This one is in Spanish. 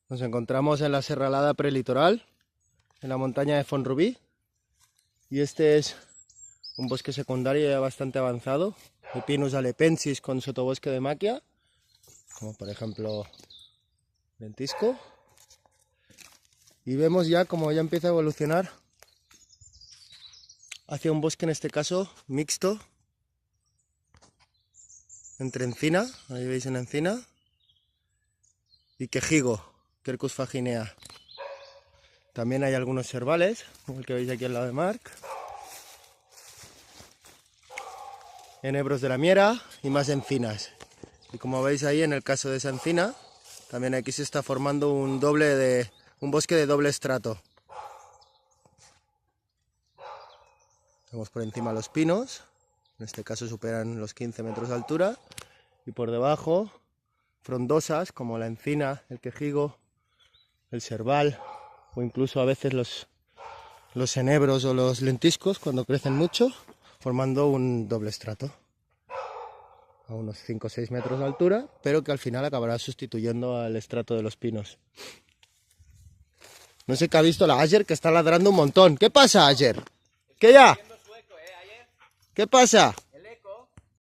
Nos encontramos en la serralada prelitoral, en la montaña de Font-rubí, y este es un bosque secundario ya bastante avanzado, de Pinus alepensis con sotobosque de maquia, como por ejemplo lentisco, y vemos ya como ya empieza a evolucionar hacia un bosque, en este caso mixto, entre encina, ahí veis una encina, y quejigo, Quercus faginea. También hay algunos servales, como el que veis aquí al lado de Marc, enebros de la miera y más encinas. Y como veis ahí, en el caso de esa encina, también aquí se está formando un bosque de doble estrato. Vemos por encima los pinos, en este caso superan los 15 metros de altura, y por debajo frondosas como la encina, el quejigo, el serval, o incluso a veces los enebros o los lentiscos cuando crecen mucho, formando un doble estrato a unos 5 o 6 metros de altura, pero que al final acabará sustituyendo al estrato de los pinos. No sé qué ha visto la Ayer, que está ladrando un montón. ¿Qué pasa, Ayer? ¿Qué ya? ¿Qué pasa?